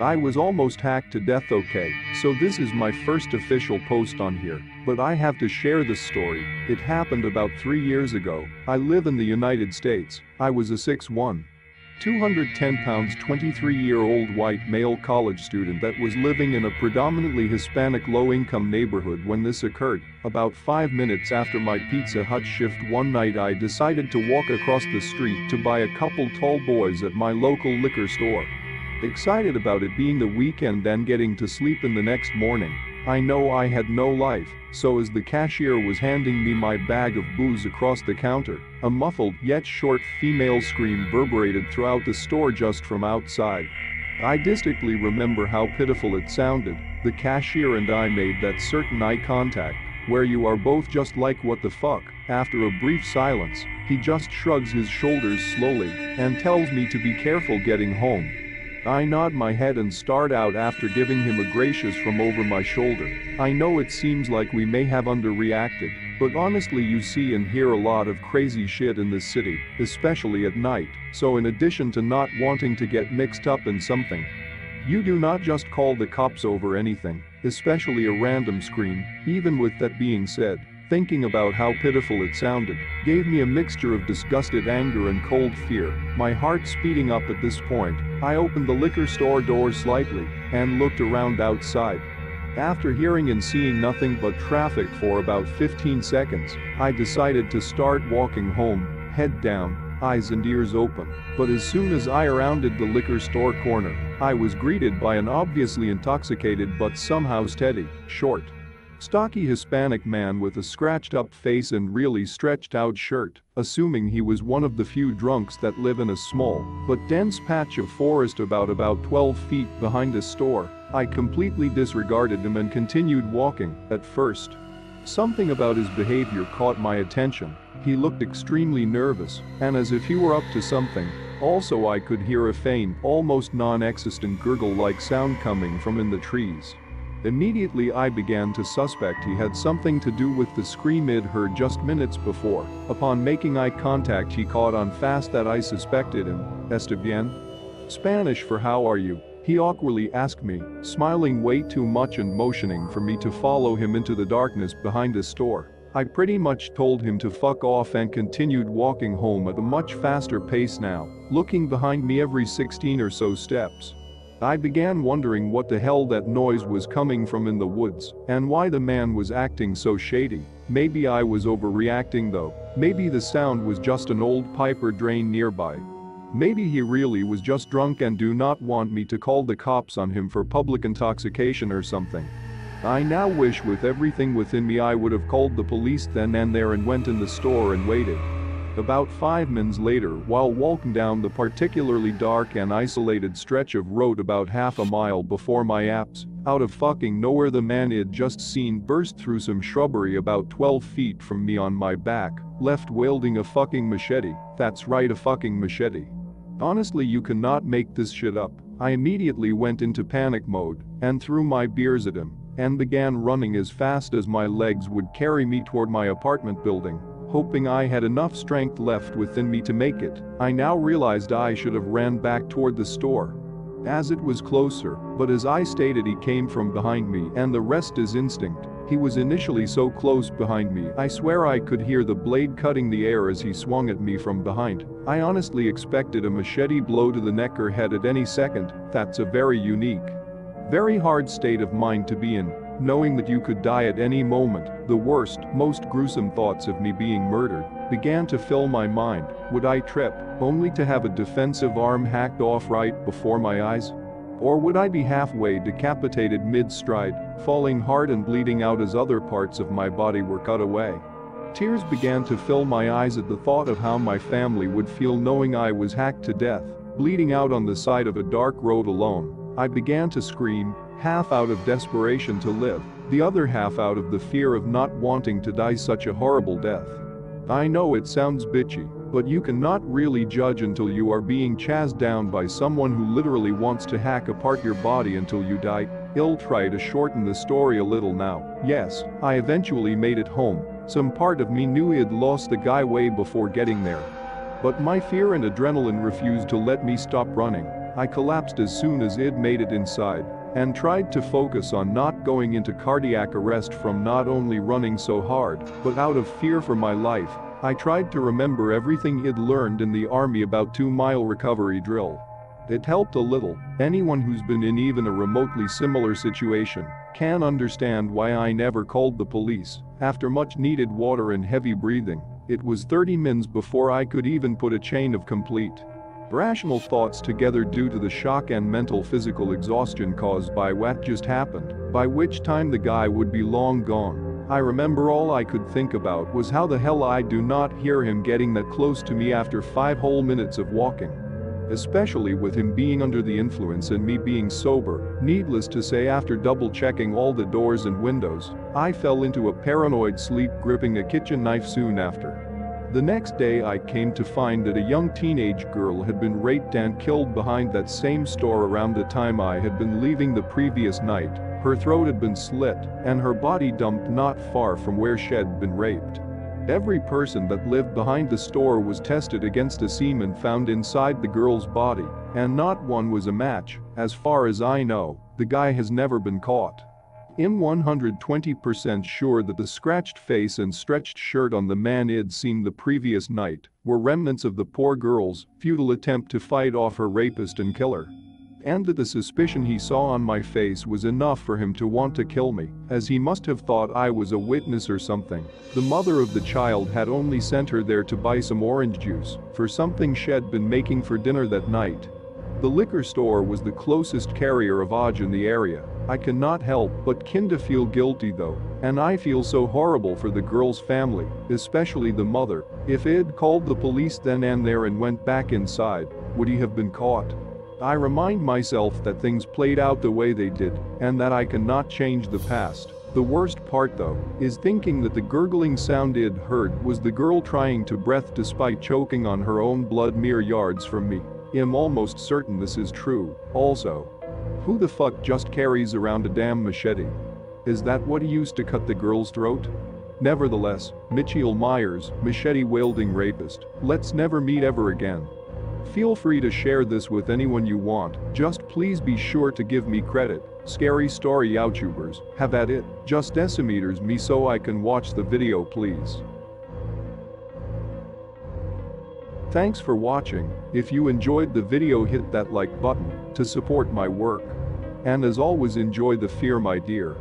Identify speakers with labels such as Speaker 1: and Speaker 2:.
Speaker 1: I was almost hacked to death. Okay, so this is my first official post on here, but I have to share this story. It happened about 3 years ago. I live in the United States. I was a 6'1", 210 pounds 23-year-old white male college student that was living in a predominantly Hispanic low-income neighborhood when this occurred. About 5 minutes after my Pizza Hut shift one night, I decided to walk across the street to buy a couple tall boys at my local liquor store. Excited about it being the weekend and getting to sleep in the next morning. I know I had no life, so as the cashier was handing me my bag of booze across the counter, a muffled yet short female scream reverberated throughout the store just from outside. I distinctly remember how pitiful it sounded. The cashier and I made that certain eye contact, where you are both just like, what the fuck. After a brief silence, he just shrugs his shoulders slowly and tells me to be careful getting home. I nod my head and start out after giving him a gracious from over my shoulder. I know it seems like we may have underreacted, but honestly you see and hear a lot of crazy shit in this city, especially at night, so in addition to not wanting to get mixed up in something, you do not just call the cops over anything, especially a random scream. Even with that being said, thinking about how pitiful it sounded gave me a mixture of disgusted anger and cold fear, my heart speeding up at this point. I opened the liquor store door slightly and looked around outside. After hearing and seeing nothing but traffic for about 15 seconds, I decided to start walking home, head down, eyes and ears open. But as soon as I rounded the liquor store corner, I was greeted by an obviously intoxicated but somehow steady, short, stocky Hispanic man with a scratched-up face and really stretched-out shirt, assuming he was one of the few drunks that live in a small but dense patch of forest about 12 feet behind the store. I completely disregarded him and continued walking. At first, something about his behavior caught my attention. He looked extremely nervous and as if he were up to something. Also, I could hear a faint, almost non-existent gurgle-like sound coming from in the trees. Immediately I began to suspect he had something to do with the scream I'd heard just minutes before. Upon making eye contact, he caught on fast that I suspected him. "Está bien?" Spanish for how are you, he awkwardly asked me, smiling way too much and motioning for me to follow him into the darkness behind the store. I pretty much told him to fuck off and continued walking home at a much faster pace now, looking behind me every 16 or so steps. I began wondering what the hell that noise was coming from in the woods and why the man was acting so shady. Maybe I was overreacting though. Maybe the sound was just an old piper drain nearby. Maybe he really was just drunk and do not want me to call the cops on him for public intoxication or something. I now wish with everything within me I would have called the police then and there and went in the store and waited. About 5 minutes later, while walking down the particularly dark and isolated stretch of road about half a mile before my apps, out of fucking nowhere the man I'd just seen burst through some shrubbery about 12 feet from me on my back, left wielding a fucking machete. That's right, a fucking machete. Honestly, you cannot make this shit up. I immediately went into panic mode and threw my beers at him and began running as fast as my legs would carry me toward my apartment building, hoping I had enough strength left within me to make it. I now realized I should have ran back toward the store, as it was closer, but as I stated, he came from behind me and the rest is instinct. He was initially so close behind me, I swear I could hear the blade cutting the air as he swung at me from behind. I honestly expected a machete blow to the neck or head at any second. That's a very unique, very hard state of mind to be in, knowing that you could die at any moment. The worst, most gruesome thoughts of me being murdered began to fill my mind. Would I trip, only to have a defensive arm hacked off right before my eyes? Or would I be halfway decapitated mid-stride, falling hard and bleeding out as other parts of my body were cut away? Tears began to fill my eyes at the thought of how my family would feel knowing I was hacked to death, bleeding out on the side of a dark road alone. I began to scream, half out of desperation to live, the other half out of the fear of not wanting to die such a horrible death. I know it sounds bitchy, but you cannot really judge until you are being chased down by someone who literally wants to hack apart your body until you die. I'll try to shorten the story a little now. Yes, I eventually made it home. Some part of me knew I'd lost the guy way before getting there, but my fear and adrenaline refused to let me stop running. I collapsed as soon as it made it inside and tried to focus on not going into cardiac arrest from not only running so hard, but out of fear for my life. I tried to remember everything I'd learned in the army about 2-mile recovery drill. It helped a little. Anyone who's been in even a remotely similar situation can understand why I never called the police. After much needed water and heavy breathing, it was 30 minutes before I could even put a chain of complete rational thoughts together due to the shock and mental physical exhaustion caused by what just happened, by which time the guy would be long gone. I remember all I could think about was how the hell I do not hear him getting that close to me after 5 whole minutes of walking. Especially with him being under the influence and me being sober. Needless to say, after double checking all the doors and windows, I fell into a paranoid sleep, gripping a kitchen knife soon after. The next day I came to find that a young teenage girl had been raped and killed behind that same store around the time I had been leaving the previous night. Her throat had been slit and her body dumped not far from where she'd been raped. Every person that lived behind the store was tested against a semen found inside the girl's body, and not one was a match. As far as I know, the guy has never been caught. I'm 120% sure that the scratched face and stretched shirt on the man I'd seen the previous night were remnants of the poor girl's futile attempt to fight off her rapist and killer. And that the suspicion he saw on my face was enough for him to want to kill me, as he must have thought I was a witness or something. The mother of the child had only sent her there to buy some orange juice for something she'd been making for dinner that night. The liquor store was the closest carrier of Oj in the area. I cannot help but kinda feel guilty though, and I feel so horrible for the girl's family, especially the mother. If I'd called the police then and there and went back inside, would he have been caught? I remind myself that things played out the way they did, and that I cannot change the past. The worst part though, is thinking that the gurgling sound I'd heard was the girl trying to breathe despite choking on her own blood mere yards from me. I'm almost certain this is true. Also, who the fuck just carries around a damn machete? Is that what he used to cut the girl's throat? Nevertheless, Mitchell Myers, machete-wielding rapist, let's never meet ever again. Feel free to share this with anyone you want, just please be sure to give me credit. Scary story YouTubers, have at it, just decimeters me so I can watch the video please. Thanks for watching. If you enjoyed the video, hit that like button to support my work. And as always, enjoy the fear, my dear.